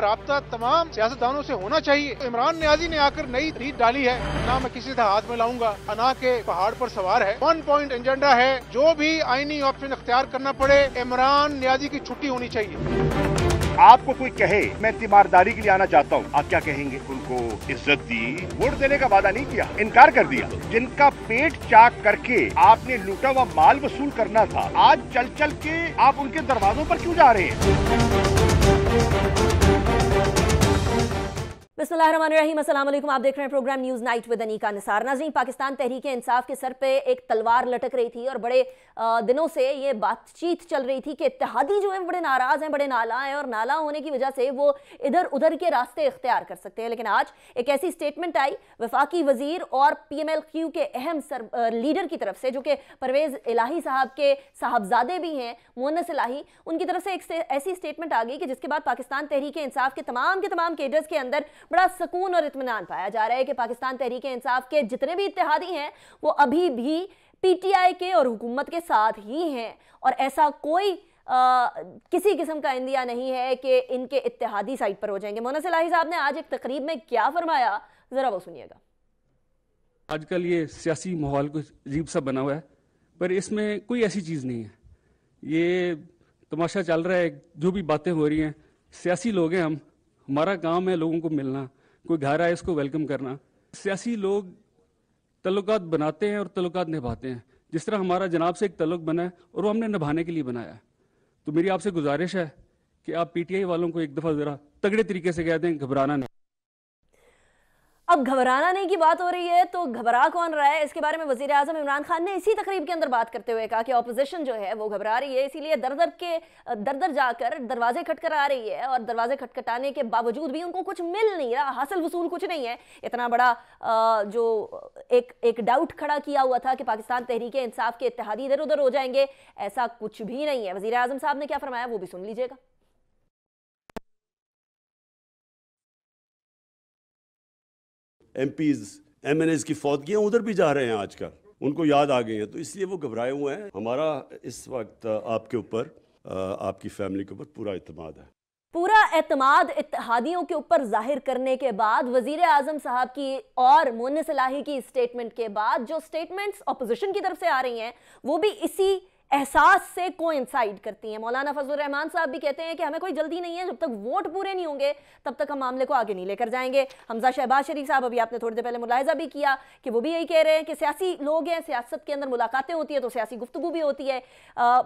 राब्ता तमाम सियासतदानों से होना चाहिए। इमरान नियाजी ने आकर नई रीत डाली है, ना मैं किसी से हाथ में लाऊंगा, अना के पहाड़ पर सवार है। 1 पॉइंट एजेंडा है, जो भी आईनी ऑप्शन इख्तियार करना पड़े, इमरान नियाजी की छुट्टी होनी चाहिए। आपको कोई कहे मैं तीमारदारी के लिए आना चाहता हूँ, आप क्या कहेंगे? उनको इज्जत दी, वोट देने का वादा नहीं किया, इनकार कर दिया। जिनका पेट चाक करके आपने लूटा हुआ माल वसूल करना था, आज चल चल के आप उनके दरवाजों पर क्यों जा रहे हैं? बिस्मिल्लाहिर्रहमानिर्रहीम, अस्सलाम वालेकुम। आप देख रहे हैं program news night with Anika Nisar. नाज़रीन, पाकिस्तान तहरीक इंसाफ के सर पे एक तलवार लटक रही थी और बड़े दिनों से ये बातचीत चल रही थी कि इत्तेहादी जो है बड़े नाराज़ हैं, बड़े नाला हैं और नाला होने की वजह से वो इधर उधर के रास्ते इख्तियार कर सकते हैं। लेकिन आज एक ऐसी स्टेटमेंट आई वफाकी वजीर और PMLQ के अहम लीडर की तरफ से, जो कि परवेज़ इलाही साहब के साहबजादे भी हैं, मुअन्नस इलाही, उनकी तरफ से एक ऐसी स्टेटमेंट आ गई कि जिसके बाद पाकिस्तान तहरीक इंसाफ के तमाम केडर्स के अंदर बड़ा सुकून और इत्मीनान पाया जा रहा है कि पाकिस्तान तहरीक इंसाफ के जितने भी इत्तेहादी हैं वो अभी भी PTI के और हुकूमत के साथ ही हैं और ऐसा कोई किसी किस्म का इंदिया नहीं है कि इनके इत्तेहादी साइड पर हो जाएंगे। मुअन्नस इलाही साहब ने आज एक तकरीब में क्या फरमाया, जरा वो सुनिएगा। आजकल ये सियासी माहौल कुछ अजीब सा बना हुआ है, पर इसमें कोई ऐसी चीज़ नहीं है। ये तमाशा चल रहा है, जो भी बातें हो रही हैं, सियासी लोग हैं हम, हमारा काम है लोगों को मिलना, कोई घर आए इसको वेलकम करना। सियासी लोग तल्लुकात बनाते हैं और तल्लुकात निभाते हैं। जिस तरह हमारा जनाब से एक तल्लुक बना है और वो हमने निभाने के लिए बनाया है। तो मेरी आपसे गुजारिश है कि आप PTI वालों को एक दफ़ा ज़रा तगड़े तरीके से कह दें, घबराना नहीं। अब घबराना नहीं की बात हो रही है तो घबरा कौन रहा है, इसके बारे में वज़ीर आज़म इमरान खान ने इसी तकरीब के अंदर बात करते हुए कहा कि ऑपोजिशन जो है वो घबरा रही है, इसीलिए दर दर जाकर दरवाजे खटखटा रही है और दरवाजे खटखटाने के बावजूद भी उनको कुछ मिल नहीं रहा, हासिल वसूल कुछ नहीं है। इतना बड़ा जो एक डाउट खड़ा किया हुआ था कि पाकिस्तान तहरीक इंसाफ के इत्तेहादी इधर उधर हो जाएंगे, ऐसा कुछ भी नहीं है। वज़ीर आज़म साहब ने क्या फरमाया वो भी सुन लीजिएगा। MPs MNAs की फौतगियाँ उधर भी जा रहे हैं आजकल, उनको याद आ गई हैं, तो इसलिए वो घबराए हुए हैं। हमारा इस वक्त आपके ऊपर, आपकी फैमिली के ऊपर पूरा इत्मीनान है। पूरा एतमाद इत्तेहादियों के ऊपर जाहिर करने के बाद, वजीर आजम साहब की और मुअन्निस इलाही की स्टेटमेंट के बाद, जो स्टेटमेंट्स अपोजिशन की तरफ से आ रही हैं वो भी इसी एहसास से कोइंसाइड करती हैं। मौलाना फजलुर रहमान साहब भी कहते हैं कि हमें कोई जल्दी नहीं है, जब तक वोट पूरे नहीं होंगे तब तक हम मामले को आगे नहीं लेकर जाएंगे। हमजा शहबाज शरीफ साहब, अभी आपने थोड़ी देर पहले मुलाहिजा भी किया कि वो भी यही कह रहे हैं कि सियासी लोग हैं, सियासत के अंदर मुलाकातें होती है तो सियासी गुफ्तगू भी होती है।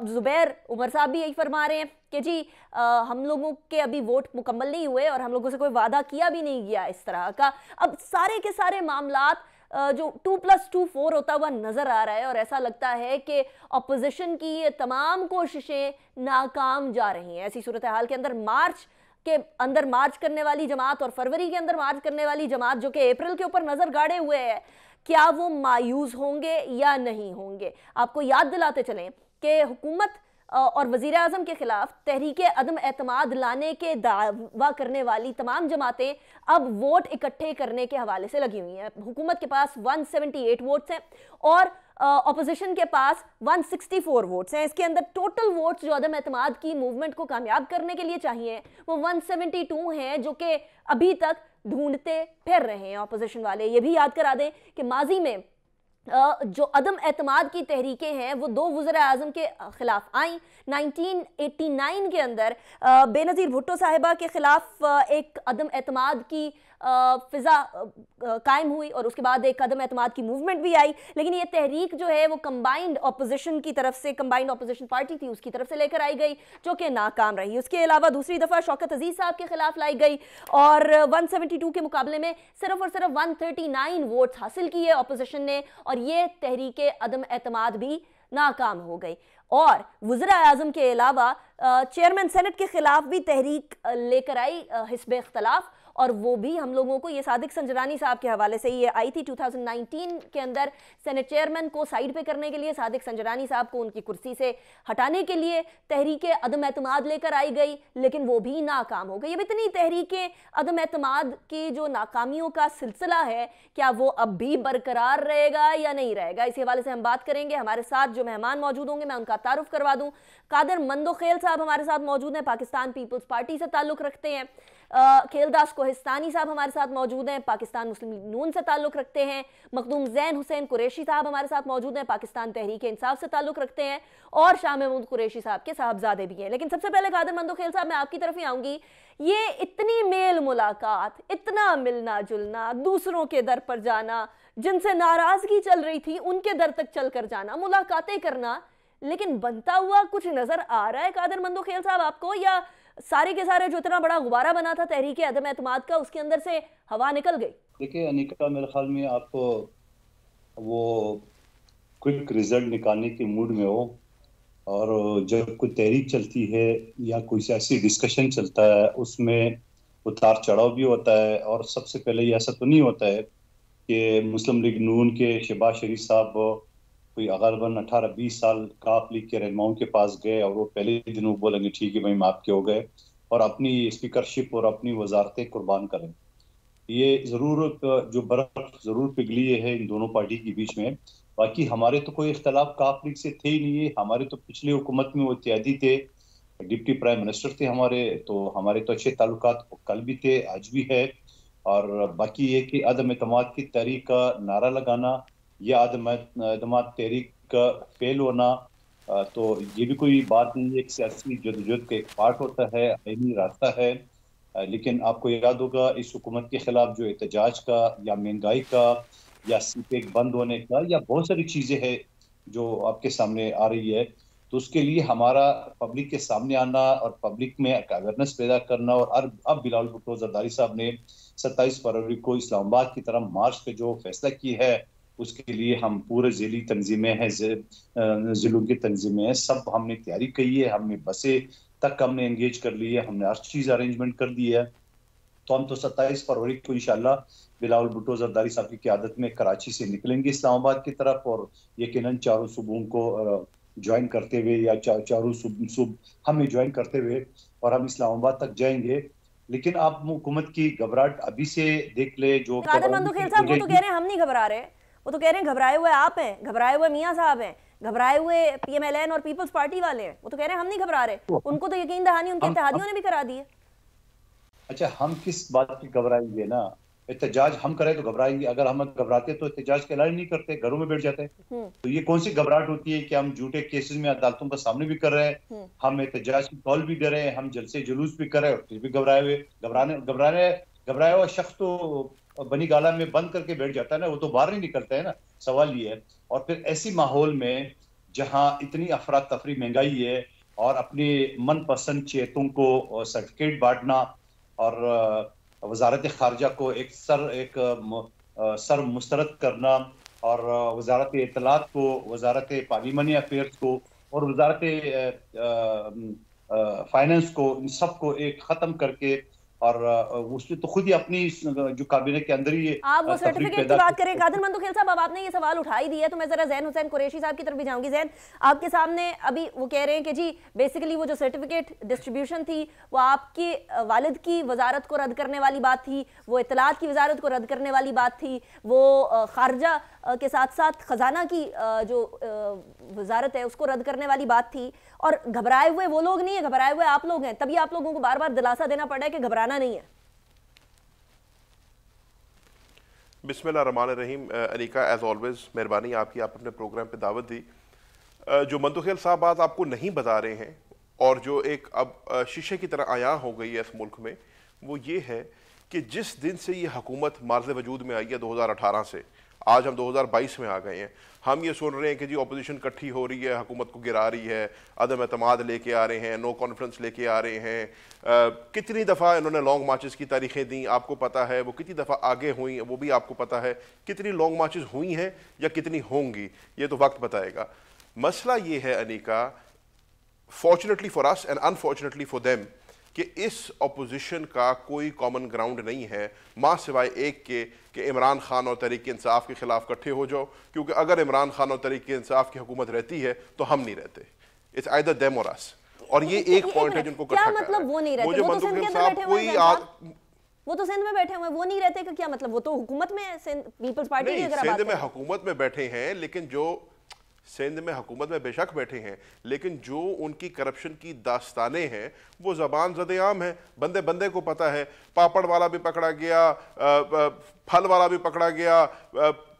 जुबैर उमर साहब भी यही फरमा रहे हैं कि जी हम लोगों के अभी वोट मुकम्मल नहीं हुए और हम लोगों से कोई वादा किया भी नहीं गया इस तरह का। अब सारे के सारे मामलात जो 2+2 4 होता हुआ नजर आ रहा है और ऐसा लगता है कि अपोजिशन की ये तमाम कोशिशें नाकाम जा रही हैं। ऐसी सूरत हाल के अंदर मार्च के अंदर मार्च करने वाली जमात और फरवरी के अंदर मार्च करने वाली जमात, जो कि अप्रैल के ऊपर नजर गाड़े हुए है, क्या वो मायूस होंगे या नहीं होंगे? आपको याद दिलाते चलें कि हुकूमत और वज़ीर आज़म के खिलाफ तहरीक अदम एतमाद लाने के दावा करने वाली तमाम जमातें अब वोट इकट्ठे करने के हवाले से लगी हुई हैं। हुकूमत के पास 178 वोट्स हैं और अपोजिशन के पास 164 वोट्स हैं। इसके अंदर टोटल वोट्स जो अदम एतमाद की मूवमेंट को कामयाब करने के लिए चाहिए वो 172 हैं, जो कि अभी तक ढूंढते फिर रहे हैं अपोजिशन वाले। ये भी याद करा दें कि माजी में जो अदम एतमाद की तहरीकें हैं वो दो वज़ीर आज़म के खिलाफ आई। 1989 के अंदर बेनज़ीर भुट्टो साहिबा के खिलाफ एक अदम एतमाद की फिजा कायम हुई और उसके बाद एक अदम एतमाद की मूवमेंट भी आई, लेकिन ये तहरीक जो है वो कंबाइंड अपोजिशन की तरफ से, कंबाइंड अपोजिशन पार्टी थी उसकी तरफ से लेकर आई गई, जो कि नाकाम रही। उसके अलावा दूसरी दफ़ा शौकत अजीज साहब के खिलाफ लाई गई और 172 के मुकाबले में सिर्फ और सिर्फ 139 वोट्स हासिल किए अपोजिशन ने और ये तहरीक अदम एतमाद भी नाकाम हो गई। और वज़ीर आज़म के अलावा चेयरमैन सेनेट के खिलाफ भी तहरीक लेकर आई हिस्ब इख्तलाफ, और वो भी हम लोगों को ये सादिक संजरानी साहब के हवाले से ये आई थी 2019 के अंदर। सेनेट चेयरमैन को साइड पे करने के लिए सादिक संजरानी साहब को उनकी कुर्सी से हटाने के लिए तहरीक अदम एतमाद लेकर आई गई, लेकिन वो भी नाकाम हो गई। अब इतनी तहरीकें अदम एतमाद की जो नाकामियों का सिलसिला है, क्या वो अब भी बरकरार रहेगा या नहीं रहेगा? इसी हवाले से हम बात करेंगे। हमारे साथ जो मेहमान मौजूद होंगे मैं उनका तारुफ करवा दूं। कादर मंदोखेल साहब हमारे साथ मौजूद हैं, पाकिस्तान पीपल्स पार्टी से ताल्लुक़ रखते हैं। खेलदास कोहिस्तानी साहब हमारे साथ मौजूद हैं, पाकिस्तान मुस्लिम लीग नून से ताल्लुक़ रखते हैं। मखदूम ज़ैन हुसैन कुरैशी साहब हमारे साथ मौजूद हैं, पाकिस्तान तहरीक इंसाफ से ताल्लुक़ रखते हैं। और शाह महमूद कुरैशी साहब के साहबजादे भी हैं। लेकिन सबसे पहले कादिर मंदोखेल साहब, मैं आपकी तरफ ही आऊँगी। ये इतनी मेल मुलाकात, इतना मिलना जुलना, दूसरों के दर पर जाना, जिनसे नाराज़गी चल रही थी उनके दर तक चल कर जाना, मुलाकातें करना, लेकिन बनता हुआ कुछ नज़र आ रहा है कादिर मंदोखेल साहब आपको, या सारे के सारे जो इतना बड़ा गुब्बारा बना था तहरीक अदम एतमाद का, उसके अंदर से हवा निकल गई? देखिए अनिका, मेरे ख्याल में आप वो क्विक रिजल्ट निकालने के मूड में हो, और जब कोई तहरीक चलती है या कोई सियासी डिस्कशन चलता है उसमें उतार चढ़ाव भी होता है। और सबसे पहले ये ऐसा तो नहीं होता है कि मुस्लिम लीग नून के शहबाज शरीफ साहब कोई गलबन 18-20 साल काफ लीग के रहनुमाओं के पास गए और वो पहले दिन वो बोलेंगे ठीक है भाई हम आपके हो गए, और अपनी स्पीकरशिप और अपनी वजारतें कुर्बान करें। ये ज़रूर जो बर्फ ज़रूर पिघली है इन दोनों पार्टी के बीच में। बाकी हमारे तो कोई इख्तलाफ काफ लीग से थे ही नहीं है। हमारे तो पिछली हुकूमत में वो इत्यादी थे, डिप्टी प्राइम मिनिस्टर थे हमारे तो अच्छे ताल्लुकात कल भी थे, आज भी है। और बाकी ये कि अदम एतमाद की तहरीक का नारा लगाना या अदम एतमाद तहरीक का फेल होना, तो ये भी कोई बात नहीं है। एक सियासी जदोजहद का एक पार्ट होता है, आईनी रास्ता है। लेकिन आपको याद होगा इस हुकूमत के खिलाफ जो एहतजाज का या महंगाई का या सीपेक बंद होने का या बहुत सारी चीजें हैं जो आपके सामने आ रही है, तो उसके लिए हमारा पब्लिक के सामने आना और पब्लिक में अवेयरनेस पैदा करना। और अब बिलावल भुट्टो जरदारी साहब ने 27 फरवरी को इस्लामाबाद की तरफ मार्च पे जो फैसला किया है, उसके लिए हम पूरे ज़िली तंजीमें हैं, ज़िलों की तंजीमें हैं, सब हमने तैयारी की है। हमने बसें तक हमने एंगेज कर ली है, हमने हर चीज़ अरेंजमेंट कर दी है। तो हम तो 27 फरवरी को इंशाल्लाह बिलावल भुट्टो जरदारी साहब की क़यादत में कराची से निकलेंगे इस्लामाबाद की तरफ, और यकीनन चारों सूबों को ज्वाइन करते हुए या चारों सूब हमें ज्वाइन करते हुए और हम इस्लामाबाद तक जाएंगे। लेकिन आप हुकूमत की घबराहट अभी से देख ले। जो कादिर मंदोखेल साहब वो तो कह रहे हैं हम नहीं घबरा रहे, वो तो कह रहे हैं घबराए हुए आप हैं, घबराए हुए मियां साहब हैं, घबराए हुए PMLN और पीपल्स पार्टी वाले हैं। वो तो कह रहे हैं हम नहीं घबरा रहे, उनको तो यकीन दहानी उनके इत्तेहादियों ने भी करा दी है। अच्छा, हम किस बात की घबराएंगे ना? एहतजाज हम करें तो घबराएंगे, अगर हम घबराते तो एहतजाज के ऐलान नहीं करते, घरों में बैठ जाते। तो ये कौन सी घबराहट होती है कि हम झूठे केसेस में अदालतों का सामने भी कर रहे हैं, हम एहतजाज की कॉल भी दे रहे हैं, हम जलसे जुलूस भी कर रहे हैं, फिर भी घबराए हुआ शख्स तो बनी गाला में बंद करके बैठ जाता है ना, वो तो बाहर नहीं निकलता है ना। सवाल ये है। और फिर ऐसी माहौल में जहां इतनी अफरा तफरी महंगाई है और अपने मनपसंद चेतों को सर्टिफिकेट बांटना और वजारत खारजा को एक सर मुस्तरद करना और वजारत इत्तलात को, वजारत पार्लिमानी अफेयर्स को और वजारत फाइनेंस को, इन सब को एक खत्म करके, और उसने तो खुद ही अपनी जो काबिने के अंदर ही आप वो सर्टिफिकेट की बात करें। कादिर मंदोखेल साहब, अब आपने ये सवाल उठा ही दिया तो मैं जरा ज़ैन हुसैन कुरैशी साहब की तरफ भी जाऊंगी। ज़ैन, आपके सामने अभी वो कह रहे हैं कि जी बेसिकली वो जो सर्टिफिकेट डिस्ट्रीब्यूशन थी वो आपके वालिद की वजारत को रद्द करने वाली बात थी, वो इत्तलात की वजारत को रद्द करने वाली बात थी, वो खारजा के साथ साथ खजाना की जो वजारत है उसको रद्द करने वाली बात थी। और घबराए हुए वो लोग नहीं है, घबराए हुए आप लोग हैं, तभी आप लोगों को बार बार दिलासा देना पड़ा है कि घबराना नहीं है। बिस्मिल्लाहिर्रहमानिर्रहीम। अनिका, एज ऑलवेज मेहरबानी आपकी, आप अपने प्रोग्राम पे दावत दी। जो मंदोखेल साहब बात आपको नहीं बता रहे हैं और जो एक अब शीशे की तरह आया हो गई है इस मुल्क में, वो ये है कि जिस दिन से ये हुकूमत मार्ज़ वजूद में आई है 2018 से, आज हम 2022 में आ गए हैं, हम ये सुन रहे हैं कि जी अपोजिशन इकट्ठी हो रही है, हुकूमत को गिरा रही है, अदम एतमाद लेके आ रहे हैं, नो कॉन्फ्रेंस लेके आ रहे हैं। कितनी दफ़ा इन्होंने लॉन्ग मार्चेस की तारीखें दी आपको पता है, वो कितनी दफ़ा आगे हुई वो भी आपको पता है, कितनी लॉन्ग मार्चेस हुई हैं या कितनी होंगी ये तो वक्त बताएगा। मसला ये है Anika, fortunately for us and unfortunately for them, कि इस अपोजिशन का कोई कॉमन ग्राउंड नहीं है माँ सिवाय एक के कि इमरान खान और तहरीक इंसाफ के खिलाफ इकट्ठे हो जाओ, क्योंकि अगर इमरान खान और तहरीक इंसाफ की हुकूमत रहती है तो हम नहीं रहते। इट्स आइदर देम और अस, और ये एक पॉइंट है जिनको क्या मतलब वो नहीं रहते? मुझे मंदोखेल साहब कोई वो तो सिंध में बैठे हुए, वो नहीं रहते का क्या मतलब? वो तो हुकूमत में है, पीपल्स पार्टी की। अगर सिंध में हुकूमत में बैठे हैं, लेकिन जो सिंध में हुकूमत में बेशक बैठे हैं, लेकिन जो उनकी करप्शन की दास्तानें हैं वो ज़बान ज़द-ए-आम है, बंदे बंदे को पता है। पापड़ वाला भी पकड़ा गया, फल वाला भी पकड़ा गया,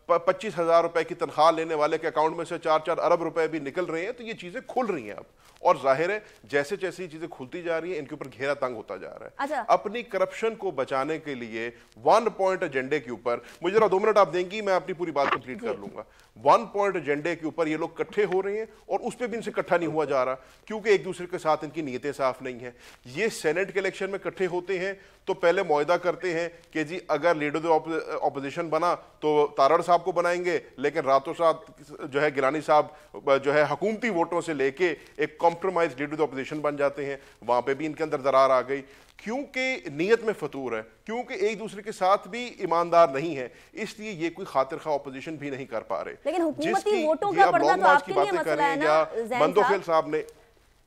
25,000 रुपए की तनख्वाह लेने वाले के अकाउंट में से 4-4 अरब रुपए भी निकल रहे हैं। तो ये चीजें खुल रही हैं अब, और जाहिर है जैसे जैसे ये चीजें खुलती जा रही हैं इनके ऊपर घेरा तंग होता जा रहा है। अच्छा। अपनी करप्शन को बचाने के लिए 1 पॉइंट एजेंडे के ऊपर, मुझे जरा 2 मिनट आप देंगी, मैं अपनी पूरी बात कंप्लीट कर लूंगा। 1 पॉइंट एजेंडे के ऊपर ये लोग इकट्ठे हो रहे हैं और उस पर भी इनसे इकट्ठा नहीं हुआ जा रहा, क्योंकि एक दूसरे के साथ इनकी नीयतें साफ नहीं है। ये सेनेट के इलेक्शन में इकट्ठे होते हैं तो पहले मुआहदा करते हैं कि जी अगर लीडर ऑपोजिशन बना तो तारड़ साहब को बनाएंगे, लेकिन रातों साथ जो है गिलानी साहब जो है हुकूमती वोटों से लेके एक कॉम्प्रोमाइज लीडर ऑपोजिशन बन जाते हैं। वहां पे भी इनके अंदर दरार आ गई, क्योंकि नीयत में फतूर है, क्योंकि एक दूसरे के साथ भी ईमानदार नहीं है, इसलिए ये कोई खातिर खा ऑपोजिशन भी नहीं कर पा रहे। लेकिन हुकूमती वोटों का पढ़ना तो आपके लिए मसला है ना मंदोखेल साहब ने।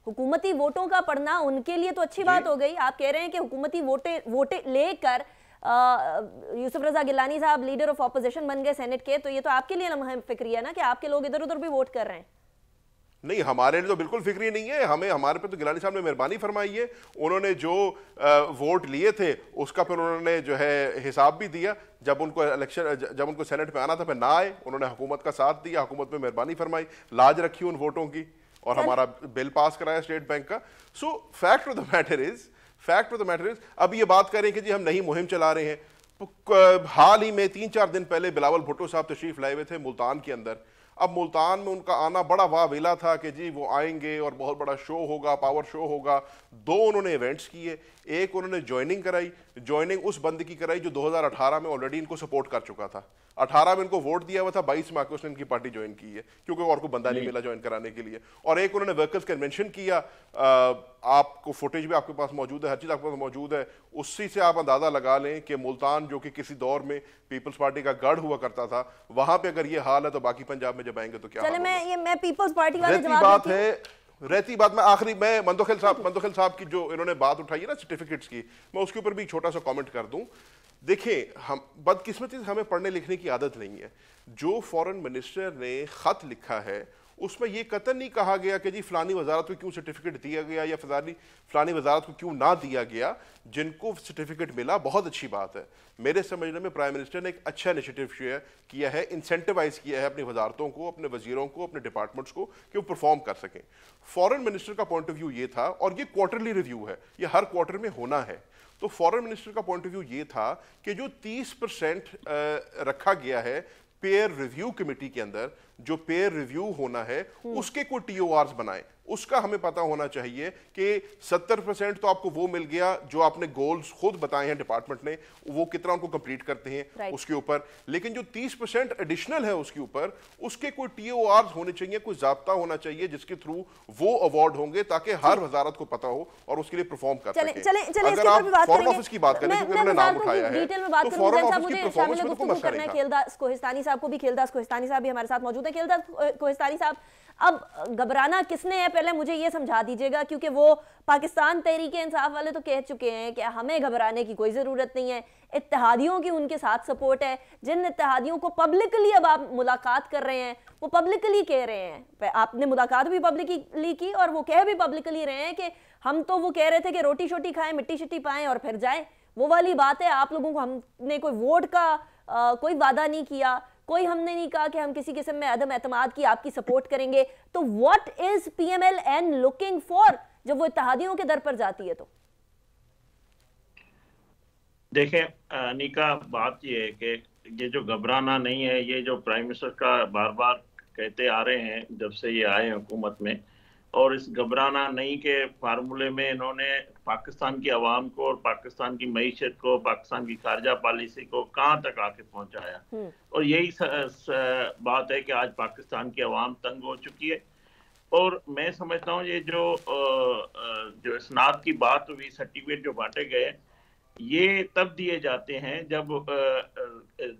हुकूमती वोटों का पढ़ना उनके लिए तो अच्छी बात हो गई। आप कह रहे हैं कि हुकूमती वोटे लेकर यूसुफ रजा गिलानी साहब लीडर ऑफ ऑपोजिशन बन गए सेनेट के, तो ये तो आपके लिए लम्हा फिक्री है ना कि आपके लोग इधर उधर भी वोट कर रहे हैं। नहीं, हमारे लिए तो बिल्कुल फिक्री नहीं है। हमारे पे तो गिलानी साहब ने मेहरबानी फरमाई है। उन्होंने जो वोट लिए थे उसका फिर उन्होंने जो है हिसाब भी दिया। जब उनको सेनेट में आना था फिर ना आए, उन्होंने हुकूमत का साथ दिया, हुकूमत में मेहरबानी फरमाई, लाज रखी उन वोटों की और हमारा बिल पास कराया स्टेट बैंक का। सो fact of the matter is अब ये बात करें कि जी हम नई मुहिम चला रहे हैं। हाल ही में 3-4 दिन पहले बिलावल भुट्टो साहब तशरीफ लाए हुए थे मुल्तान के अंदर। अब मुल्तान में उनका आना बड़ा वावेला था कि जी वो आएंगे और बहुत बड़ा शो होगा, पावर शो होगा। 2 उन्होंने इवेंट्स किए, एक उन्होंने ज्वाइनिंग कराई, ज्वाइनिंग उस बंद की कराई जो 2018 में ऑलरेडी इनको सपोर्ट कर चुका था। 18 में इनको वोट दिया हुआ था, 22 में आके उसने इनकी पार्टी ज्वाइन की है, क्योंकि और को बंदा नहीं मिला ज्वाइन कराने के लिए। और एक उन्होंने वर्कर्स कन्वेंशन किया, आपको फुटेज भी आपके पास मौजूद है, हर चीज आपके पास मौजूद है, उसी से आप अंदाजा लगा लें कि मुल्तान जो कि किसी दौर में पीपल्स पार्टी का गढ़ हुआ करता था, वहां पे अगर ये हाल है तो बाकी पंजाब में जब आएंगे तो क्या। चले मैं पीपल्स पार्टी वाले रहती बात मैं आखिरी में मंदोखेल साहब की जो इन्होंने बात उठाई है ना सर्टिफिकेट्स की, मैं उसके ऊपर भी छोटा सा कमेंट कर दूं। देखिए, हम बदकिस्मती से हमें पढ़ने लिखने की आदत नहीं है। जो फॉरेन मिनिस्टर ने खत लिखा है उसमें यह कतई नहीं कहा गया कि जी फलानी वजारत को क्यों सर्टिफिकेट दिया गया या फलानी वजारत को क्यों ना दिया गया। जिनको सर्टिफिकेट मिला बहुत अच्छी बात है। मेरे समझने में प्राइम मिनिस्टर ने एक अच्छा इनिशिएटिव किया है, इंसेंटिवाइज किया है अपनी वजारतों को, अपने वजीरों को, अपने डिपार्टमेंट्स को कि वो परफॉर्म कर सकें। फॉरेन मिनिस्टर का पॉइंट ऑफ व्यू ये था, और ये क्वार्टरली रिव्यू है, ये हर क्वार्टर में होना है। तो फॉरेन मिनिस्टर का पॉइंट ऑफ व्यू ये था कि जो 30% रखा गया है पेयर रिव्यू कमेटी के अंदर, जो पेयर रिव्यू होना है उसके कोई टीओआरस बनाए। उसका हमें पता होना चाहिए कि 70% तो आपको वो मिल गया जो आपने गोल्स खुद बताए हैं डिपार्टमेंट ने, वो कितना उनको कंप्लीट करते हैं उसके ऊपर, लेकिन जो 30% एडिशनल है उसके ऊपर, उसके कोई टीओआरस होने चाहिए, कोई जाब्ता होना चाहिए जिसके थ्रू वो अवार्ड होंगे ताकि हर वजारत को पता हो और उसके लिए परफॉर्म कर सके। अगर आप फॉरेन ऑफिस की बात करें, क्योंकि उन्होंने नाम उठाया है, तो फॉरेन ऑफिस की परफॉर्मेंस में कोई मसला नहीं था। खेलदास कोहिस्तानी साहब को भी, खेलदास कोहिस्तानी साहब भी हमारे साथ मौजूद है। खेलदास कोहिस्तानी साहब, अब घबराना किसने है पहले मुझे ये समझा दीजिएगा, क्योंकि वो पाकिस्तान तहरीके इंसाफ वाले तो कह चुके हैं कि हमें घबराने की कोई ज़रूरत नहीं है, इत्तेहादियों की उनके साथ सपोर्ट है। जिन इत्तेहादियों को पब्लिकली अब आप मुलाकात कर रहे हैं वो पब्लिकली कह रहे हैं, आपने मुलाकात भी पब्लिकली की और वो कह भी पब्लिकली रहे हैं कि हम तो वो कह रहे थे कि रोटी शोटी खाएं, मिट्टी शिट्टी पाएं और फिर जाएं। वो वाली बात है, आप लोगों को हमने कोई वोट का कोई वादा नहीं किया, कोई हमने नहीं कहा कि हम किसी किस्म में अदम एतमाद की आपकी सपोर्ट करेंगे। तो what is PMLN looking for जब वो इत्तेहादियों के दर पर जाती है? तो देखें अनिका, बात ये है कि ये जो घबराना नहीं है, ये जो प्राइम मिनिस्टर का बार बार कहते आ रहे हैं जब से ये आए हुकूमत में, और इस घबराना नहीं के फार्मूले में इन्होंने पाकिस्तान की आवाम को और पाकिस्तान की मईशत को, पाकिस्तान की खारजा पॉलिसी को कहाँ तक आके पहुँचाया। और यही बात है कि आज पाकिस्तान की आवाम तंग हो चुकी है। और मैं समझता हूँ ये जो इसनाद की बात हुई, सर्टिफिकेट जो बांटे गए, ये तब दिए जाते हैं जब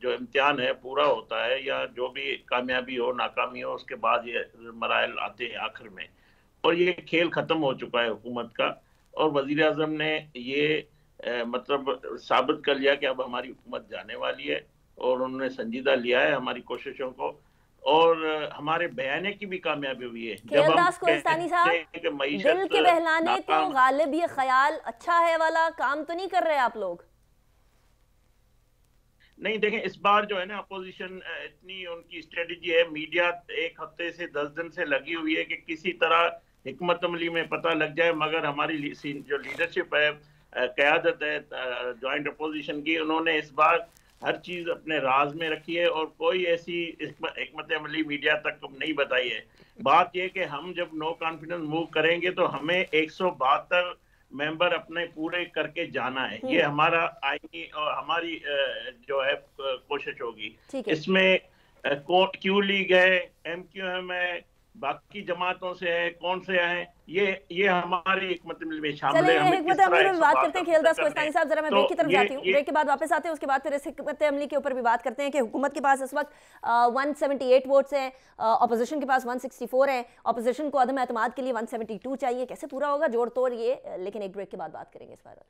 जो इम्तिहान है पूरा होता है या जो भी कामयाबी हो नाकामी हो, उसके बाद ये मराइल आते हैं आखिर में। और ये खेल ख़त्म हो चुका है हुकूमत का, और वज़ीर आज़म ने ये मतलब साबित कर लिया कि अब हमारी हुकूमत जाने वाली है, और उन्होंने संजीदा लिया है हमारी कोशिशों को। और हमारे बयाने की भी कामयाबी हुई है। खेलदास कोहिस्तानी साहब, दिल के बहलाने को गालिब ये ख्याल अच्छा है वाला काम तो नहीं कर रहे आप लोग? नहीं, देखें इस बार जो है ना अपोजिशन इतनी उनकी स्ट्रेटजी है, मीडिया एक हफ्ते से 10 दिन से लगी हुई है कि किसी तरह हिकमत अमली में पता लग जाए, मगर हमारी जो लीडरशिप है, क़यादत है जॉइंट अपोजिशन की, उन्होंने इस बार हर चीज़ अपने राज में रखी है और कोई ऐसी हिकमत अमली मीडिया तक नहीं बताई है। बात यह कि हम जब नो कॉन्फिडेंस मूव करेंगे तो हमें 172 मेंबर अपने पूरे करके जाना है। ये हमारा आईनी और हमारी जो है कोशिश होगी। इसमें क्यू लीग है, MQM है, बाकी जमातों से है, कौन से हैं, ये हमारी हिकमत अमली में शामिल है। हिकमत अमली में बात करते हैं खेलदास कोहिस्तानी साहब, जरा मैं ब्रेक की तरफ जाती हूँ, ब्रेक के बाद वापस आते हैं, उसके बाद फिर इस हिकमत अमली के ऊपर भी बात करते हैं कि हुकूमत के पास इस वक्त 178 वोट्स हैं, अपोजिशन के पास 164 है, अपोजिशन को अदम एतमाद के लिए 172 चाहिए, कैसे पूरा होगा जोड़ तोड़ ये, लेकिन एक ब्रेक के बाद बात करेंगे इस बारे में।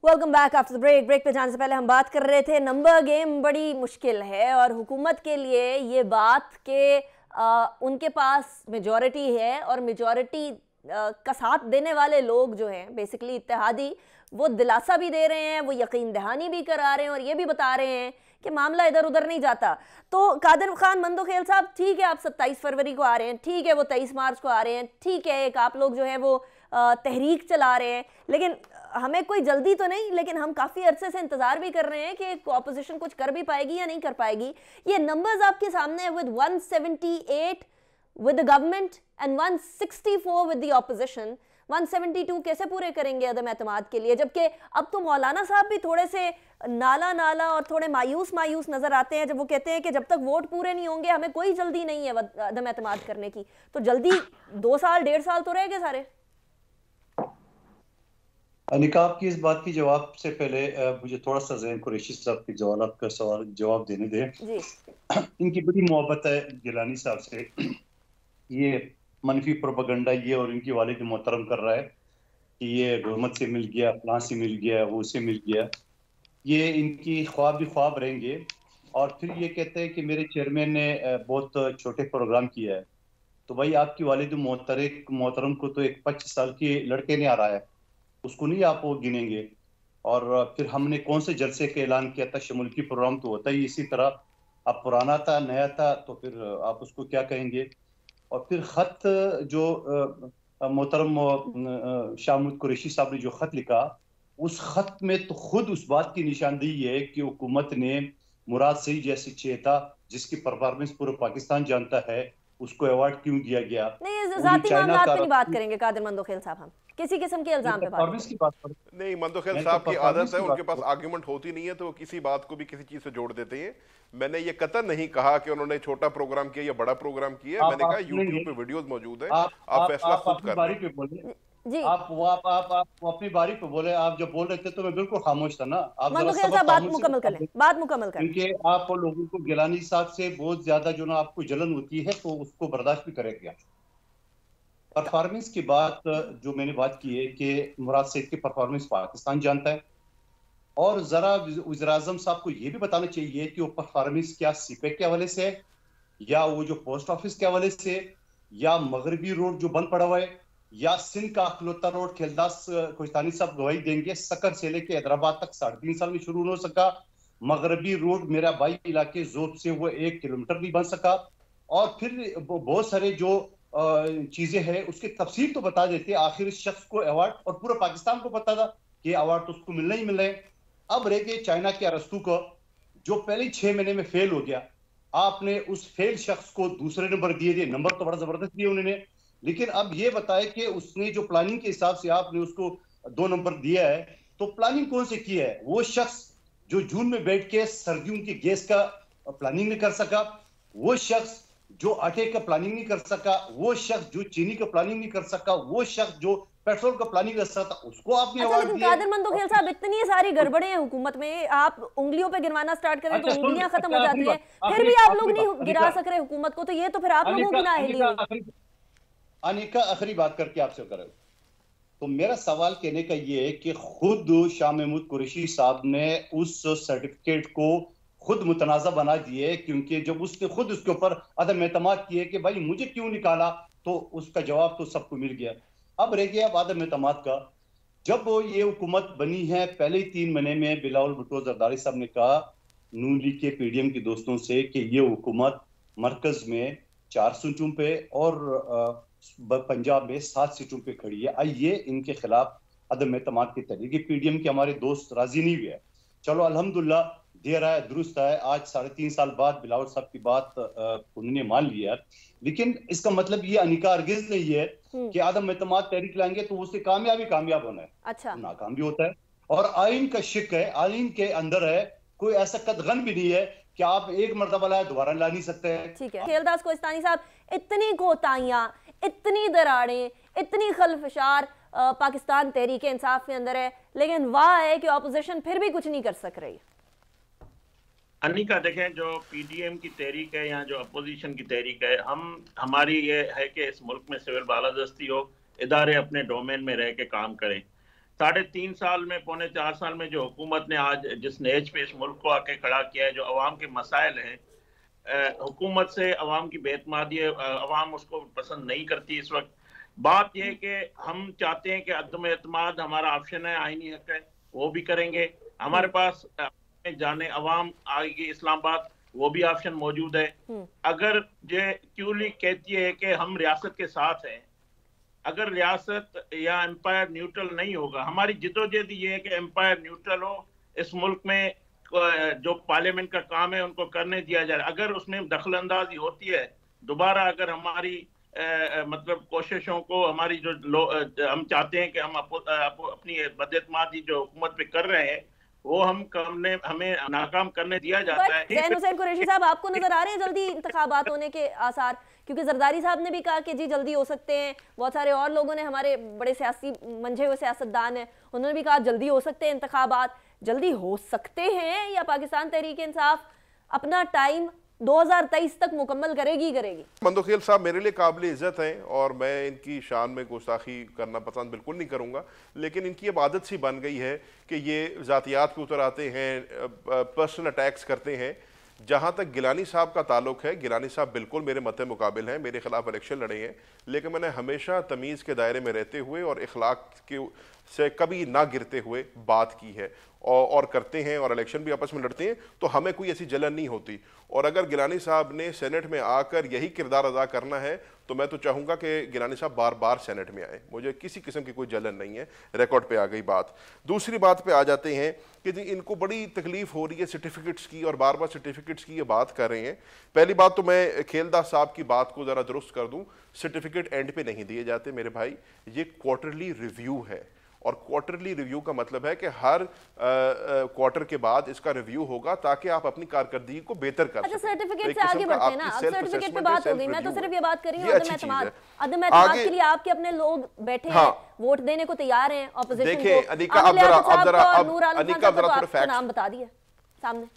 Welcome back after the break. Break पे जाने से पहले हम बात कर रहे थे नंबर गेम बड़ी मुश्किल है और हुकूमत के लिए ये बात कि उनके पास मेजॉरिटी है और मेजॉरिटी का साथ देने वाले लोग जो हैं बेसिकली इत्तेहादी, वो दिलासा भी दे रहे हैं, वो यकीन दहानी भी करा रहे हैं और ये भी बता रहे हैं कि मामला इधर उधर नहीं जाता। तो कादिर खान मंदोखेल साहब, ठीक है आप 27 फरवरी को आ रहे हैं, ठीक है वो 23 मार्च को आ रहे हैं, ठीक है एक आप लोग जो है वो तहरीक चला रहे हैं, लेकिन हमें कोई जल्दी तो नहीं, लेकिन हम काफ़ी अरसे से इंतज़ार भी कर रहे हैं कि ऑपोजिशन कुछ कर भी पाएगी या नहीं कर पाएगी। ये नंबर्स आपके सामने है, with 178 with the government and 164 with the opposition. 172 कैसे पूरे करेंगे अदम एतमाद के लिए, जबकि अब तो मौलाना साहब भी थोड़े से नाला नाला और थोड़े मायूस मायूस नजर आते हैं जब वो कहते हैं कि जब तक वोट पूरे नहीं होंगे हमें कोई जल्दी नहीं है अदम एतमाद करने की। तो जल्दी 2 साल 1.5 साल तो रह गए सारे। अनिका, आपकी इस बात की जवाब से पहले मुझे थोड़ा सा ज़ैन कुरैशी साहब के जवाब का जवाब देने दें। इनकी बड़ी मोहब्बत है गिलानी साहब से, ये मनफी प्रोपेगेंडा ये और इनकी वालिद मोहतरम कर रहा है कि ये हुकूमत से मिल गया, फलां से मिल गया, वो से मिल गया, ये इनकी ख्वाब भी ख्वाब रहेंगे। और फिर ये कहते हैं कि मेरे चेयरमैन ने बहुत छोटे प्रोग्राम किया है। तो भाई आपकी वालिद मोहतरम को तो एक 25 साल के लड़के ने आ रहा है, उसको नहीं आप वो गिनेंगे। और फिर हमने कौन से जलसे का ऐलान किया था, शमुल्की प्रोग्राम तो होता ही इसी तरह, अब पुराना था नया था तो फिर आप उसको क्या कहेंगे। और फिर खत जो मोहतरम शाहमूद कुरैशी साहब ने जो खत लिखा, उस खत में तो खुद उस बात की निशानदेही है कि हुकूमत ने मुराद सईद जैसे चेता जिसकी परफॉर्मेंस पूरे पाकिस्तान जानता है उसको अवार्ड क्यों दिया गया। नहीं, जाती मामलात पे नहीं बात करेंगे कादिर मंदोखेल साहब, हम किसी किस्म के इल्जाम पे बात नहीं। मंदोखेल साहब की आदत है, उनके पास आर्गुमेंट होती नहीं है तो वो किसी बात को भी किसी चीज से जोड़ देते हैं। मैंने ये कतई नहीं कहा कि उन्होंने छोटा प्रोग्राम किया या बड़ा प्रोग्राम किया, मैंने कहा यूट्यूब पे वीडियोस मौजूद है, आप फैसला खुद कर जी। आप अपनी बारी पे बोले, आप जब बोल रहे थे तो मैं बिल्कुल खामोश था ना। आप बात मुकम्मल कर लें, बात मुकम्मल कर लें। क्योंकि आप लोगों को गिलानी साहब से बहुत ज्यादा जो ना आपको जलन होती है तो उसको बर्दाश्त भी करेगा। परफॉर्मेंस की बात जो मैंने बात की है कि मुराद सईद की परफॉर्मेंस पाकिस्तान जानता है, और जरा वज़ीर-ए-आज़म साहब को ये भी बताना चाहिए कि वो परफॉर्मेंस क्या सीपेक के हवाले से है, या वो जो पोस्ट ऑफिस के हवाले से, या मगरबी रोड जो बंद पड़ा हुआ है, या सिंध का अखलौता रोड। खेलदास कोहिस्तानी साहब गवाही देंगे, सकर से लेके हैदराबाद तक 3.5 साल में शुरू हो सका। मगरबी रोड मेरा भाई इलाके जोब से वो 1 किलोमीटर नहीं बन सका। और फिर बहुत सारे जो चीजें हैं उसकी तफसील तो बता देते, आखिर इस शख्स को अवार्ड, और पूरा पाकिस्तान को पता था कि अवार्ड तो उसको मिलना ही मिल रहा है। अब रह गए चाइना के अरस्तु को, जो पहले 6 महीने में फेल हो गया। आपने उस फेल शख्स को दूसरे नंबर दिए, नंबर तो बड़ा जबरदस्त दिए उन्होंने, लेकिन अब ये बताए कि उसने जो प्लानिंग के हिसाब से आपने उसको 2 नंबर दिया है, तो प्लानिंग कौन से की है? वो शख्स जो जून में बैठ के सर्दियों की गैस का प्लानिंग नहीं कर सका, वो शख्स जो आटे का प्लानिंग नहीं कर सका, वो शख्स जो चीनी का प्लानिंग नहीं कर सका, वो शख्स जो पेट्रोल का प्लानिंग कर सकता, उसको आपने अवार्ड दिया। कादिर मंतोखेल साहब, इतनी सारी गड़बड़े हैं हुकूमत में, आप उंगलियों पे गिरवाना स्टार्ट करें तो उंगलियां खत्म हो जाती है, फिर भी आप लोग नहीं गिरा सक रहे हुकूमत को, तो ये तो फिर आप लोगों की नाअहली हुई। अनिका आखिरी बात करके आपसे करें, तो मेरा सवाल कहने का ये है कि खुद शाह महमूद कुरैशी साहब ने उस सर्टिफिकेट को खुद मुतनाज़ा बना दिए, क्योंकि जब उसने खुद उसके ऊपर अदम एतमाद किए कि भाई मुझे क्यों निकाला, तो उसका जवाब तो सबको मिल गया। अब रह गया अदम एतमाद का। जब ये हुकूमत बनी है, पहले ही 3 महीने में बिलावल भुट्टो जरदारी साहब ने कहा नून लीग के पीडीएम के दोस्तों से कि ये हुकूमत मरकज में 4 सीटों पे और पंजाब में 7 सीटों पे खड़ी है। आइए इनके खिलाफ अदम एतमाद की तहरीक, पीडीएम के हमारे दोस्त राजी नहीं हुए, चलो अल्हम्दुलिल्लाह देर है दुरुस्त है, आज 3.5 साल बाद बिलावल साहब की बात उन्होंने मान लिया। लेकिन इसका मतलब ये अनिका अर्गिज नहीं है कि अदम एतमाद तहरीक लाएंगे तो उससे कामयाब होना है। अच्छा, नाकाम भी होता है। और आइन का शिक है, आइन के अंदर है, कोई ऐसा कदगन भी नहीं है कि आप एक मरतबा लाए दोबारा ला नहीं सकते हैं। ठीक है खेलदास कोहिस्तानी साहब, इतनी कोताहियां, इतनी दरारें, इतनी खलफशार पाकिस्तान तहरीक इंसाफ के अंदर है, लेकिन वाह है कि ऑपोजिशन फिर भी कुछ नहीं कर सक रही। अनिका देखें, जो पीडीएम की तहरीक है या जो अपोजिशन की तहरीक है, हमारी ये है कि इस मुल्क में सिविल बालादस्ती हो, इदारे अपने डोमेन में रह के काम करें। 3.5 साल में, 4.25 साल में जो हुकूमत ने आज जिस नेज पे इस मुल्क को आके खड़ा किया है, जो अवाम के मसाइल हैं, हुकूमत से अवाम की बेतमादी है, अवाम उसको पसंद नहीं करती इस वक्त। बात यह है कि हम चाहते हैं कि अदम एतमाद हमारा ऑप्शन है, आईनी हक है, वो भी करेंगे। हमारे पास जाने अवाम आएगी इस्लामाबाद, वो भी ऑप्शन मौजूद है। अगर ये क्यों कहती है कि हम रियासत के साथ हैं, अगर रियासत या एम्पायर न्यूट्रल नहीं होगा, हमारी जिदोजहद ये है कि एम्पायर न्यूट्रल हो, इस मुल्क में जो पार्लियामेंट का काम है उनको करने दिया जाए। अगर उसमें दखल अंदाजी होती है दोबारा, अगर हमारी मतलब कोशिशों को, हमारी जो हम चाहते हैं कि हम अपनी बदएतमादी जो हुकूमत पे कर रहे हैं वो हमें नाकाम करने दिया जाता है। ज़ैन हुसैन कुरैशी साहब, आपको नजर आ रहे हैं जल्दी इंतखाबात होने के आसार? क्योंकि जरदारी साहब ने भी कहा कि जी जल्दी हो सकते हैं, बहुत सारे और लोगों ने, हमारे बड़े सियासी मंझे हुए सियासतदान हैं, उन्होंने भी कहा जल्दी हो सकते हैं इंतखाबात। जल्दी हो सकते हैं या पाकिस्तान तहरीक इंसाफ अपना टाइम 2023 तक मुकम्मल करेगी? मंदोखेल साहब मेरे लिए काबिल इज़्ज़त हैं और मैं इनकी शान में गुस्ताखी करना पसंद बिल्कुल नहीं करूँगा, लेकिन इनकी अब आदत सी बन गई है कि ये ज़ातियात के उतर आते हैं, पर्सनल अटैक्स करते हैं। जहाँ तक गिलानी साहब का ताल्लुक है, गिलानी साहब बिल्कुल मेरे मद्दे मुकाबिल हैं, मेरे खिलाफ इलेक्शन लड़े हैं, लेकिन मैंने हमेशा तमीज़ के दायरे में रहते हुए और इखलाक के से कभी ना गिरते हुए बात की है और करते हैं, और इलेक्शन भी आपस में लड़ते हैं, तो हमें कोई ऐसी जलन नहीं होती। और अगर गिलानी साहब ने सेनेट में आकर यही किरदार अदा करना है तो मैं तो चाहूँगा कि गिलानी साहब बार बार सेनेट में आए, मुझे किसी किस्म की कोई जलन नहीं है। रिकॉर्ड पे आ गई बात। दूसरी बात पे आ जाते हैं कि जी इनको बड़ी तकलीफ हो रही है सर्टिफिकेट्स की, और बार बार सर्टिफिकेट्स की ये बात कर रहे हैं। पहली बात तो मैं खेलदास साहब की बात को ज़रा दुरुस्त कर दूँ, सर्टिफिकेट एंड पे नहीं दिए जाते मेरे भाई, ये क्वार्टरली रिव्यू है, और क्वार्टरली रिव्यू का मतलब है कि हर क्वार्टर के बाद इसका रिव्यू होगा ताकि आप अपनी कारकर्दगी को बेहतर कर सकें। सर्टिफिकेट से आगे बढ़ते हैं ना, अब सर्टिफिकेट पे बात हो गई, मैं तो सिर्फ ये बात कर रही हूं अदम एतमाद के लिए आपके अपने लोग बैठे हैं, वोट देने को तैयार हैं ऑपोजिशन को। देखिए अनिका, अब जरा नाम बता दिए सामने,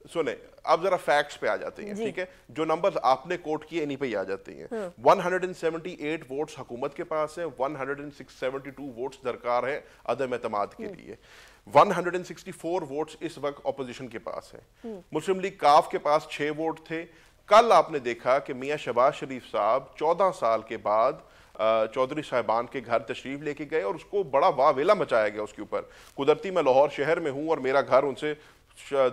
सुने, अब जरा फैक्ट्स पे आ जाते हैं, ठीक है? जो नंबर्स आपने कोट किए इन्हीं पे ही आ जाते हैं। 178 वोट्स हुकूमत के पास है, 172 वोट्स दरकार है अदम एतमाद के लिए, 164 वोट्स इस वक्त ऑपोजिशन के पास है। मुस्लिम लीग काफ के पास 6 वोट थे। कल आपने देखा कि मियां शहबाज शरीफ साहब 14 साल के बाद चौधरी साहिबान के घर तशरीफ लेके गए और उसको बड़ा वावेला मचाया गया उसके ऊपर। कुदरती मैं लाहौर शहर में हूँ और मेरा घर उनसे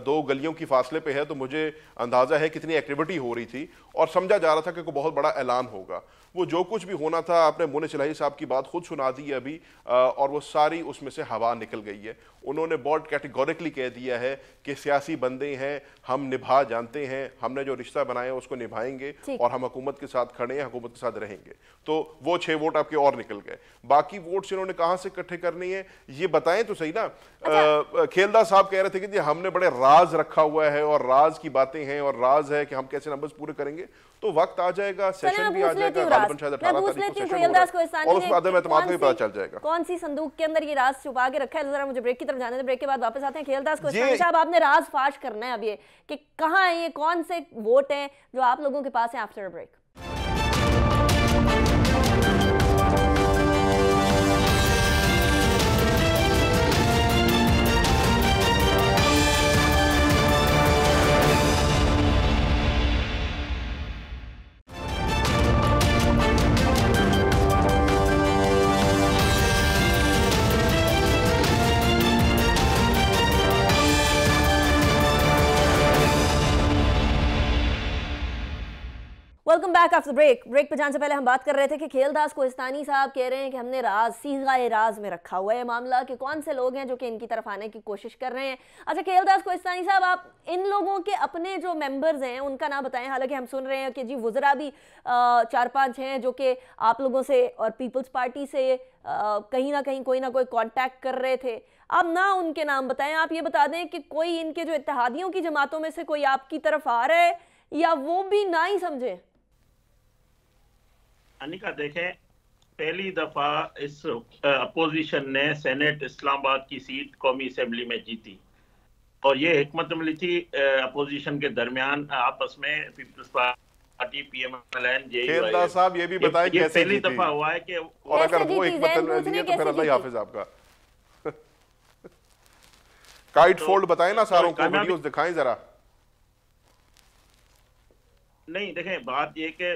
2 गलियों की फासले पे है, तो मुझे अंदाजा है कितनी एक्टिविटी हो रही थी, और समझा जा रहा था कि कोई बहुत बड़ा ऐलान होगा। वो जो कुछ भी होना था, आपने मोनिस इलाही साहब की बात खुद सुना दी है अभी, और वो सारी उसमें से हवा निकल गई है। उन्होंने बहुत कैटेगोरिकली कह दिया है कि सियासी बंदे हैं, हम निभा जानते हैं, हमने जो रिश्ता बनाया उसको निभाएंगे और हम हुकूमत के साथ खड़े हैं, हुकूमत के साथ रहेंगे। तो वो 6 वोट आपके और निकल गए। बाकी वोट्स इन्होंने कहां से इकट्ठे करने हैं ये बताएं तो सही ना। खेलदार साहब कह रहे थे कि जी हमने बड़े राज रखा हुआ है और राज की बातें हैं और राज है कि हम कैसे नंबर्स पूरे करेंगे। तो वक्त आ जाएगा, सेशन भी आ जाएगा, गालिबन शायद 18 तारीख को सेशन होगा और उसमें आदम एतमाद को भी पता चल जाएगा कौन सी संदूक के अंदर ये राज छुपा के रखा है। जरा मुझे ब्रेक की तरफ जाने दे, ब्रेक के बाद वापस आते हैं। खेलदास कोस्तानी साहब, आपने राज फाश करना है अब ये कि कहां है, ये कौन से वोट हैं जो आप लोगों के पास है after break. Welcome back after break. Break पे जाने से पहले हम बात कर रहे थे कि खेलदास कोस्तानी साहब कह रहे हैं कि हमने राज सीगाए राज में रखा हुआ है मामला, कि कौन से लोग हैं जो कि इनकी तरफ आने की कोशिश कर रहे हैं। अच्छा खेलदास कोस्तानी साहब, आप इन लोगों के अपने जो मेंबर्स हैं उनका नाम बताएं। हालांकि हम सुन रहे हैं कि जी वुज़रा भी 4-5 हैं जो कि आप लोगों से और पीपल्स पार्टी से कहीं ना कहीं कोई ना कोई कॉन्टैक्ट कर रहे थे। आप ना उनके नाम बताएं, आप ये बता दें कि कोई इनके जो इत्तेहादियों की जमातों में से कोई आपकी तरफ आ रहा है या वो भी ना ही समझे। अनिका देखें, पहली दफा इस अपोजिशन ने सेनेट इस्लामाबाद की सीट कौमी असेंबली में जीती और ये हिकमत मिली थी अपोजिशन के दरमियान आपस में पीपल्स पार्टी, PMLN, खेलदार साहब ये भी बताएं कैसे पहली दफा हुआ है कि और अगर वो हिकमत मिली है तो फिर अल्लाह हाफिज आपका। काइट फोल्ड बताएं ना सारों को, वीडियोस दिखाएं जरा। नहीं देखें, बात ये कि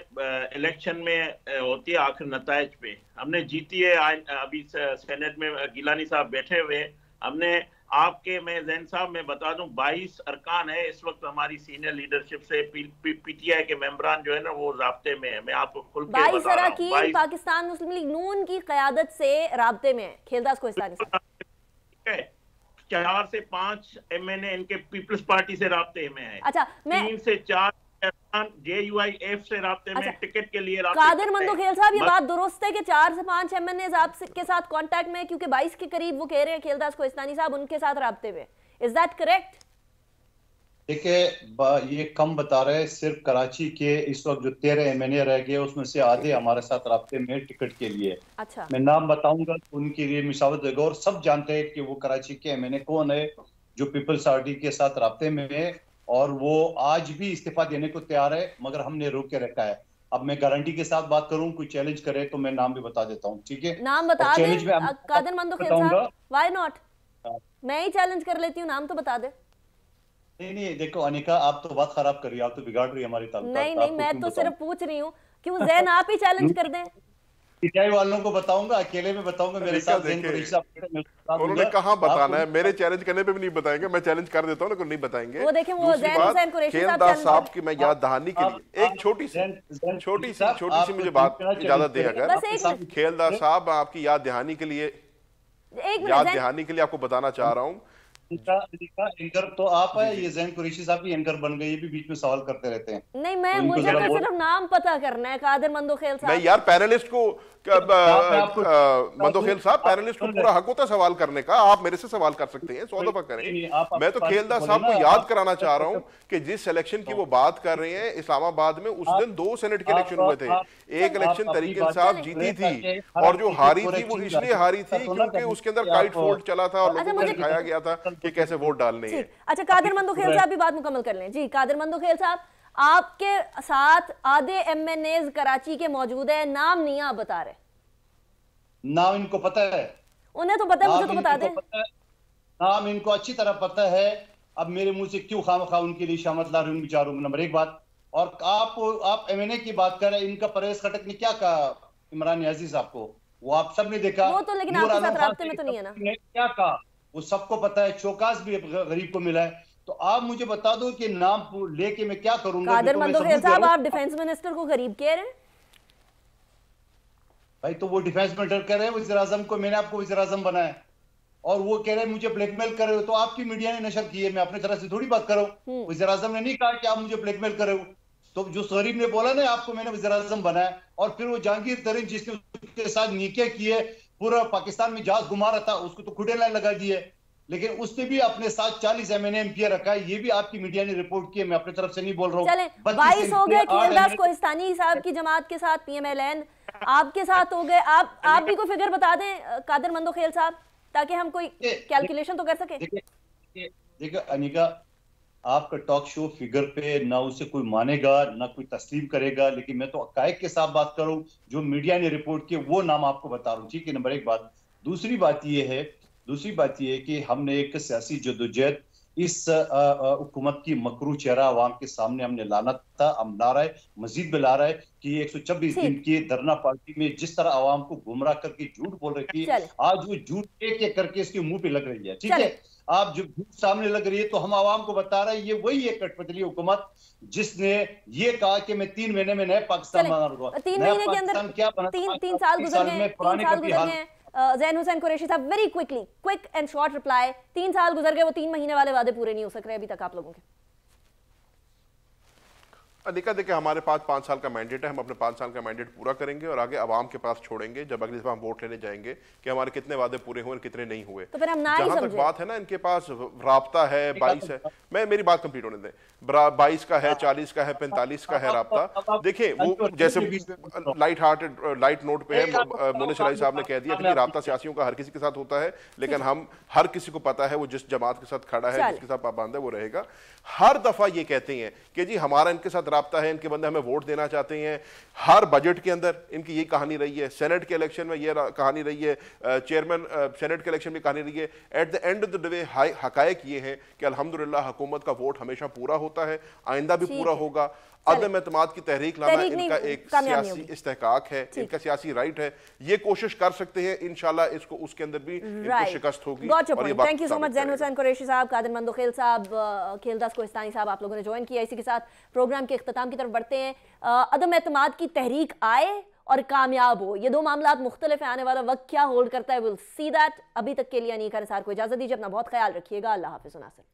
इलेक्शन में होती है आखिर नतायज पे। हमने जीती है, अभी सेनेट में गिलानी साहब बैठे हुए, हमने आपके, मैं जैन साहब मैं बता दूं 22 अरकान है इस वक्त हमारी सीनियर लीडरशिप से। PTI के मेंबरान जो है ना वो राब्ते में है। मैं आपको खुल के बता रहा हूं, 22 पाकिस्तान मुस्लिम लीग नून की क़यादत से राब्ते में है। खेलदास कोस्तानी साहब 4 से 5 MNA इनके पीपल्स पार्टी से राब्ते में है। अच्छा, 3 से 4 JUIF से राब्ते में, टिकट के लिए राब्ते। कादिर मंदोखेल साहब, ये बात दुरुस्त है कि 4 से 5 MNAs आपके साथ कांटेक्ट में, क्योंकि 22 के करीब वो कह रहे हैं खेलदास कोस्तानी साहब उनके साथ राब्ते में। Is that correct? देखिए ये कम बता रहे हैं। सिर्फ कराची के इस वक्त जो 13 MNA रह गए उसमें से आधे हमारे साथ राब्ते में टिकट के लिए। अच्छा, मैं नाम बताऊंगा तो उनके लिए मिसावत देगा और सब जानते हैं कि वो कराची के MNA कौन है जो पीपल्स पार्टी के साथ राब्ते में है और वो आज भी इस्तीफा देने को तैयार है, मगर हमने रोक के रखा है। अब मैं गारंटी के साथ बात करूं, कोई चैलेंज करे तो मैं नाम भी बता देता हूं, ठीक है? नाम बता दे कादिर मंदोखेल साहब, व्हाई नॉट? मैं ही चैलेंज कर लेती हूं, नाम तो बता दे। नहीं देखो अनिका, आप तो बात खराब कर रही है, आप तो बिगाड़ रही है हमारी ताल्लुकात। नहीं, मैं तो सिर्फ पूछ रही हूँ, क्यों जैन आप ही चैलेंज कर दें? PTI वालों को बताऊंगा, अकेले में बताऊंगा। मेरे साथ उन्होंने कहाँ बताना है, मेरे चैलेंज करने पे भी नहीं बताएंगे। मैं चैलेंज कर देता हूँ लेकिन नहीं बताएंगे। वो देखें, वो खेलदास साहब की मैं याद दहानी के लिए एक छोटी सी मुझे बात इजाजत दे, अगर खेलदास साहब आपकी याद दहानी के लिए आपको बताना चाह रहा हूँ। एंकर तो आप है, ये जैन कुरैशी साहब की एंकर बन गए, ये भी बीच में सवाल करते रहते हैं। नहीं, मुझे तो सिर्फ नाम पता करना है कादिर मंदोखेल साहब। नहीं यार, पैनलिस्ट को मंदोखेल साहब, पैनलिस्ट को पूरा हक होता है सवाल करने का। आप मेरे से सवाल कर सकते हैं, 100 दफा करें। मैं तो खेलदास साहब को याद कराना चाह रहा हूँ कि जिस इलेक्शन की वो बात कर रहे हैं इस्लामाबाद में, उस दिन 2 सेनेट के इलेक्शन हुए थे। एक इलेक्शन तरीक इंसाफ जीती थी और जो हारी थी वो इसलिए हारी थी क्योंकि उसके अंदर काइट फोल्ड चला था और लोगों को दिखाया गया था कि कैसे वोट डालने हैं। अच्छा, कादिर मंदोखेल साहब भी बात मुकम्मल कर लें। जी कादिर मंदोखेल साहब, आपके साथ आधे MNAs कराची के मौजूद है, नाम नहीं आप बता रहे। नाम इनको पता है, उन्हें तो पता है, मुझे तो बता दें। नाम इनको अच्छी तरह पता है। अब मेरे मुंह से क्यों खामखा उनके लिए शामत ला रहे हैं बेचारों। नंबर 1 बात, और आप MNA की बात कर रहे हैं, इनका परवेज खटक ने क्या कहा इमरान नियाजी साहब को, वो आप सब ने देखा। वो तो लेकिन आपके साथ राब्ते में तो नहीं है ना। क्या कहा वो सबको पता है। चौकास भी गरीब को मिला है। तो आप मुझे बता दो कि नाम लेके मैं क्या करूंगा। कादर मंदोखेल साहब, आप डिफेंस मिनिस्टर को करीब कह रहे हैं भाई, तो वो डिफेंस मिनिस्टर कह रहे हैं वज़ीर आज़म को मैंने आपको वज़ीर आज़म बनाया, और वो कह रहे हैं मुझे ब्लैकमेल कर रहे हो। तो आपकी मीडिया ने नशर की है, मैं अपनी तरफ से थोड़ी बात कर रहा हूँ। वज़ीर आज़म ने नहीं कहा कि आप मुझे ब्लैकमेल कर रहे हो। तो जो शरीफ ने बोला ना आपको मैंने वज़ीर आज़म बनाया, और फिर वो जहांगीर तरीन जिसने उसके साथ नीके किए, पूरा पाकिस्तान में जहाज घुमा रहा था, उसको तो खुदे लाइन लगा दिए, लेकिन उसने भी अपने साथ 40 MNA रखा है। ये भी आपकी मीडिया ने रिपोर्ट किया, मैं अपनी तरफ से नहीं बोल रहा हूँ। चले 22 हो गए खेलदास कोहिस्तानी साहब की जमात के साथ, PMLN आपके साथ हो गए। आप भी कोई फिगर बता दें कादर मंदोखेल साहब, ताकि हम कोई कैलकुलेशन तो कर सके। देखिए अनिका, आपका टॉक शो फिगर पे ना उसे कोई मानेगा ना कोई तस्लीम करेगा, लेकिन मैं तो हकायक के साथ बात कर रहा हूँ, जो मीडिया ने रिपोर्ट किए वो नाम आपको बता रहा हूँ। ठीक है, नंबर एक बात। दूसरी बात ये है कि हमने एक सियासी जदोजहद इस हुकूमत की मकरू चेहरा अवाम के सामने हमने लाना था, हम ला रहा है, मजीद में ला रहा है कि 126 दिन की धरना पार्टी में जिस तरह अवाम को गुमराह करके झूठ बोल रही थी, आज वो झूठ एक एक करके इसके मुंह पे लग रही है। ठीक है, आप जो झूठ सामने लग रही है, तो हम आवाम को बता रहे हैं ये वही है कठपुतली हुकूमत जिसने ये कहा कि मैं 3 महीने में नया पाकिस्तान बना दूंगा। 3 महीने के अंदर क्या बना, 3 साल गुजर गए। ज़ैन हुसैन कुरैशी साहब, very quickly, quick and short reply. 3 साल गुजर गए, वो 3 महीने वाले वादे पूरे नहीं हो सक रहे अभी तक आप लोगों के। अनिका, देखिए हमारे पास 5 साल का मैंडेट है, हम अपने 5 साल का मैंडेट पूरा करेंगे और आगे आवाम के पास छोड़ेंगे जब अगली दफा हम वोट लेने जाएंगे कि हमारे कितने वादे पूरे हुए और कितने नहीं हुए। तो फिर हम ना जहां तक बात है ना, इनके पास राब्ता है 22 है, मैं मेरी बात कंप्लीट होने दें, 22 का है, 40 का है, 45 का है राब्ता। देखिए वो जैसे लाइट नोट पे है, मोने शराई साहब ने कह दिया कि राब्ता सियासियों का हर किसी के साथ होता है, लेकिन हम हर किसी को पता है वो जिस जमात के साथ खड़ा है, जिसके साथ पाबंद है वो रहेगा। हर दफा ये कहते हैं कि जी हमारा इनके साथ राब्ता है, इनके बंदे हमें वोट देना चाहते हैं। हर बजट के अंदर इनकी ये कहानी रही है, सेनेट के इलेक्शन में ये कहानी रही है, चेयरमैन सेनेट के इलेक्शन में कहानी रही है। At the end of the day हकायक ये है कि अल्हम्दुलिल्लाह हुकूमत का वोट हमेशा पूरा होता है, आइंदा भी पूरा होगा। अदम एतमाद की तहरीक लाना इनका एक सियासी इस्तेहकाक है, इनका सियासी राइट है, ये कोशिश कर सकते हैं। इंशाल्लाह इसको उसके अंदर भी इनको शिकस्त होगी। थैंक यू सो मच ज़ैन हुसैन कुरैशी साहब, कादर मंदोखेल साहब, खेलदास कोहिस्तानी साहब, आप लोगों ने ज्वाइन किया। इसी के साथ प्रोग्राम के इख्तिताम की तरफ बढ़ते हैं। अदम एतमाद की तहरीक आए और कामयाब हो, ये दो मामला मुख्तलिफ है। आने वाला वक्त क्या होल्ड करता है, विल सी दैट। अभी तक के लिए अनीका निसार को इजाजत दीजिए, अपना बहुत ख्याल रखिएगा। अल्लाह हाफिज़। नासिर।